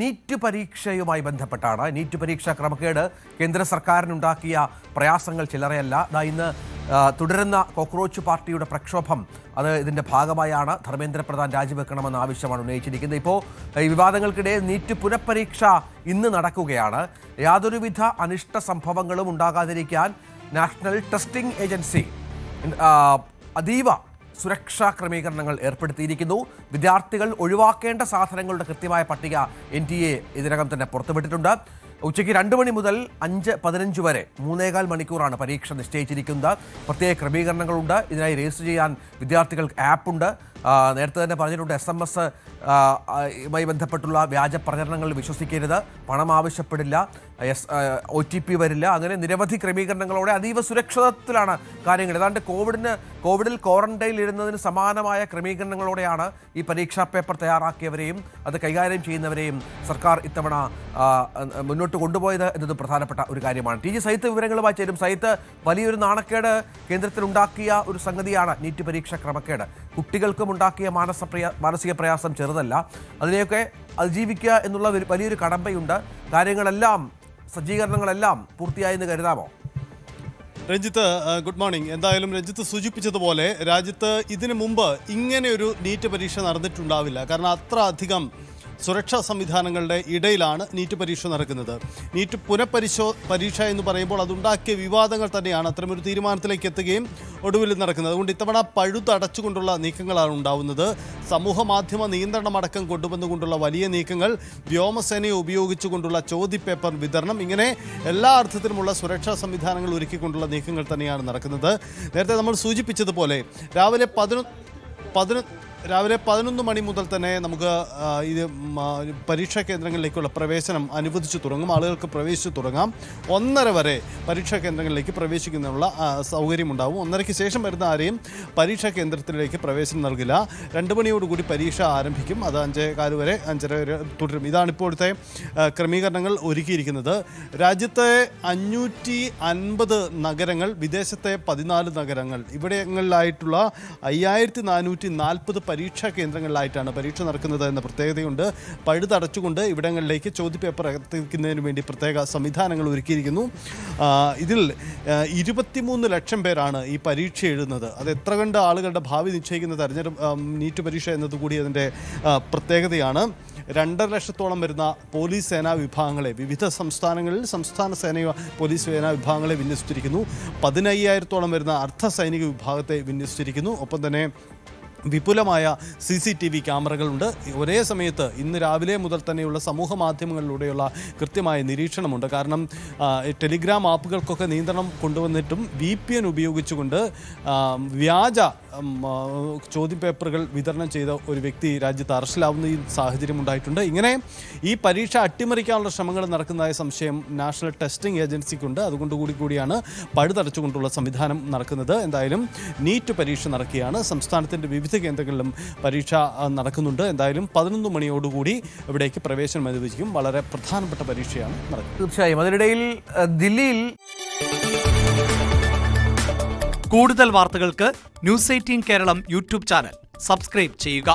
NEET പരീക്ഷയുമായി ബന്ധപ്പെട്ടാണ്. NEET പരീക്ഷാ ക്രമക്കേട് കേന്ദ്ര സർക്കാരിനുണ്ടാക്കിയ പ്രയാസങ്ങൾ ചില്ലറയല്ല. ഇന്ന് തുടരുന്ന കോക്രോച്ച് പാർട്ടിയുടെ പ്രക്ഷോഭം അത് ഇതിൻ്റെ ഭാഗമായാണ്. ധർമ്മേന്ദ്ര പ്രധാൻ രാജിവെക്കണമെന്ന ആവശ്യമാണ് ഉന്നയിച്ചിരിക്കുന്നത്. ഇപ്പോൾ ഈ വിവാദങ്ങൾക്കിടെ നീറ്റ് പുനഃപരീക്ഷ ഇന്ന് നടക്കുകയാണ്. യാതൊരുവിധ അനിഷ്ട സംഭവങ്ങളും ഉണ്ടാകാതിരിക്കാൻ നാഷണൽ ടെസ്റ്റിംഗ് ഏജൻസി അതീവ സുരക്ഷാ ക്രമീകരണങ്ങൾ ഏർപ്പെടുത്തിയിരിക്കുന്നു. വിദ്യാർത്ഥികൾ ഒഴിവാക്കേണ്ട സാധനങ്ങളുടെ കൃത്യമായ പട്ടിക NTA ഇതിനകം തന്നെ പുറത്തുവിട്ടിട്ടുണ്ട്. ഉച്ചയ്ക്ക് 2 മണി മുതൽ 5:15 വരെ 3.25 മണിക്കൂറാണ് പരീക്ഷ നിശ്ചയിച്ചിരിക്കുന്നത്. പ്രത്യേക ക്രമീകരണങ്ങളുണ്ട്. ഇതിനായി രജിസ്റ്റർ ചെയ്യാൻ വിദ്യാർത്ഥികൾക്ക് ആപ്പുണ്ട്. നേരത്തെ തന്നെ പറഞ്ഞിട്ടുണ്ട്, SMS യുമായി ബന്ധപ്പെട്ടുള്ള വ്യാജ പ്രചരണങ്ങൾ വിശ്വസിക്കരുത്, പണം ആവശ്യപ്പെടില്ല, OTP വരില്ല. അങ്ങനെ നിരവധി ക്രമീകരണങ്ങളോടെ അതീവ സുരക്ഷിതത്തിലാണ് കാര്യങ്ങൾ. ഏതാണ്ട് കോവിഡിൽ ക്വാറന്റൈനിൽ ഇരുന്നതിന് സമാനമായ ക്രമീകരണങ്ങളോടെയാണ് ഈ പരീക്ഷാ പേപ്പർ തയ്യാറാക്കിയവരെയും അത് കൈകാര്യം ചെയ്യുന്നവരെയും സർക്കാർ ഇത്തവണ മുന്നോട്ട് കൊണ്ടുപോയത് എന്നത് പ്രധാനപ്പെട്ട ഒരു കാര്യമാണ്. TG സൈത്ത് വിവരങ്ങളുമായി ചേരും. സൈത്ത്, വലിയൊരു നാണക്കേട് കേന്ദ്രത്തിലുണ്ടാക്കിയ ഒരു സംഗതിയാണ് നീറ്റ് പരീക്ഷ ക്രമക്കേട്. കുട്ടികൾക്കും ഉണ്ടാക്കിയ മാനസിക പ്രയാസം ചെറുതല്ല. അതിനെയൊക്കെ അതിജീവിക്കുക എന്നുള്ള വലിയൊരു കടമ്പയുണ്ട്. കാര്യങ്ങളെല്ലാം, സജ്ജീകരണങ്ങളെല്ലാം പൂർത്തിയായെന്ന് കരുതാമോ? Ranjith, good morning. എന്തായാലും രഞ്ജിത്ത് സൂചിപ്പിച്ചതുപോലെ രാജ്യത്ത് ഇതിനു മുമ്പ് ഇങ്ങനെയൊരു നീറ്റ് പരീക്ഷ നടന്നിട്ടുണ്ടാവില്ല. കാരണം അത്ര അധികം സുരക്ഷാ സംവിധാനങ്ങളുടെ ഇടയിലാണ് നീറ്റ് പരീക്ഷ നടക്കുന്നത്. നീറ്റ് പരീക്ഷ എന്ന് പറയുമ്പോൾ അതുണ്ടാക്കിയ വിവാദങ്ങൾ തന്നെയാണ് അത്തരമൊരു തീരുമാനത്തിലേക്ക് എത്തുകയും ഒടുവിൽ നടക്കുന്നത്. അതുകൊണ്ട് ഇത്തവണ പഴുതടച്ചുകൊണ്ടുള്ള നീക്കങ്ങളാണ് ഉണ്ടാവുന്നത്. സമൂഹ മാധ്യമ നിയന്ത്രണമടക്കം കൊണ്ടുവന്നുകൊണ്ടുള്ള വലിയ നീക്കങ്ങൾ, വ്യോമസേനയെ ഉപയോഗിച്ചുകൊണ്ടുള്ള ചോദ്യപേപ്പർ വിതരണം, ഇങ്ങനെ എല്ലാ അർത്ഥത്തിലുമുള്ള സുരക്ഷാ സംവിധാനങ്ങൾ ഒരുക്കിക്കൊണ്ടുള്ള നീക്കങ്ങൾ തന്നെയാണ് നടക്കുന്നത്. നേരത്തെ നമ്മൾ സൂചിപ്പിച്ചതുപോലെ രാവിലെ 11 മണി മുതൽ തന്നെ നമുക്ക് ഇത് പരീക്ഷാ കേന്ദ്രങ്ങളിലേക്കുള്ള പ്രവേശനം അനുവദിച്ചു തുടങ്ങും. ആളുകൾക്ക് പ്രവേശിച്ചു തുടങ്ങാം. 1:30 വരെ പരീക്ഷാ കേന്ദ്രങ്ങളിലേക്ക് പ്രവേശിക്കുന്നതിനുള്ള സൗകര്യമുണ്ടാവും. 1:30ക്ക് ശേഷം വരുന്ന ആരെയും പരീക്ഷാ കേന്ദ്രത്തിലേക്ക് പ്രവേശനം നൽകില്ല. 2 മണിയോടുകൂടി പരീക്ഷ ആരംഭിക്കും. അത് 5:15 വരെ 5:30 വരെ തുടരും. ഇതാണ് ഇപ്പോഴത്തെ ക്രമീകരണങ്ങൾ ഒരുക്കിയിരിക്കുന്നത്. രാജ്യത്തെ 550 നഗരങ്ങൾ, വിദേശത്തെ 14 നഗരങ്ങൾ, ഇവിടങ്ങളിലായിട്ടുള്ള 5440 പരീക്ഷാ കേന്ദ്രങ്ങളിലായിട്ടാണ് പരീക്ഷ നടക്കുന്നത് എന്ന പ്രത്യേകതയുണ്ട്. പഴുതടച്ചുകൊണ്ട് ഇവിടങ്ങളിലേക്ക് ചോദ്യപേപ്പർ എത്തിക്കുന്നതിന് വേണ്ടി പ്രത്യേക സംവിധാനങ്ങൾ ഒരുക്കിയിരിക്കുന്നു. ഇതിൽ 23 ലക്ഷം പേരാണ് ഈ പരീക്ഷ എഴുതുന്നത്. അത് എത്ര കണ്ട് ആളുകളുടെ ഭാവി നിശ്ചയിക്കുന്ന നീറ്റ് പരീക്ഷ എന്നതുകൂടി അതിൻ്റെ പ്രത്യേകതയാണ്. 2.5 ലക്ഷത്തോളം വരുന്ന പോലീസ് സേനാ വിഭാഗങ്ങളെ വിവിധ സംസ്ഥാനങ്ങളിൽ സംസ്ഥാന പോലീസ് സേനാ വിഭാഗങ്ങളെ വിന്യസിച്ചിരിക്കുന്നു. 15,000-ഓളം വരുന്ന അർദ്ധ സൈനിക വിഭാഗത്തെ വിന്യസിച്ചിരിക്കുന്നു. ഒപ്പം തന്നെ വിപുലമായ CCTV ക്യാമറകളുണ്ട്. ഒരേ സമയത്ത് ഇന്ന് രാവിലെ മുതൽ തന്നെയുള്ള സമൂഹ മാധ്യമങ്ങളിലൂടെയുള്ള കൃത്യമായ നിരീക്ഷണമുണ്ട്. കാരണം ടെലിഗ്രാം ആപ്പുകൾക്കൊക്കെ നിയന്ത്രണം കൊണ്ടുവന്നിട്ടും VPN ഉപയോഗിച്ചുകൊണ്ട് വ്യാജ ചോദ്യപേപ്പറുകൾ വിതരണം ചെയ്ത ഒരു വ്യക്തി രാജ്യത്ത് അറസ്റ്റിലാവുന്ന ഈ സാഹചര്യം ഉണ്ടായിട്ടുണ്ട്. ഇങ്ങനെ ഈ പരീക്ഷ അട്ടിമറിക്കാനുള്ള ശ്രമങ്ങൾ നടക്കുന്നതായ സംശയം നാഷണൽ ടെസ്റ്റിംഗ് ഏജൻസിക്കുണ്ട്. അതുകൊണ്ടുകൂടിയാണ് പഴുതടച്ചുകൊണ്ടുള്ള സംവിധാനം നടക്കുന്നത്. എന്തായാലും നീറ്റ് പരീക്ഷ നടക്കുകയാണ്. സംസ്ഥാനത്തിൻ്റെ വിവിധ കേന്ദ്രങ്ങളിലും പരീക്ഷ നടക്കുന്നുണ്ട്. എന്തായാലും 11 മണിയോടുകൂടി ഇവിടേക്ക് പ്രവേശനം അനുവദിക്കും. വളരെ പ്രധാനപ്പെട്ട പരീക്ഷയാണ് നടക്കുന്നത്. തീർച്ചയായും. അതിനിടയിൽ ദില്ലിയിൽ കൂടുതൽ വാർത്തകൾക്ക് News 18 Keralam YouTube channel subscribe ചെയ്യുക.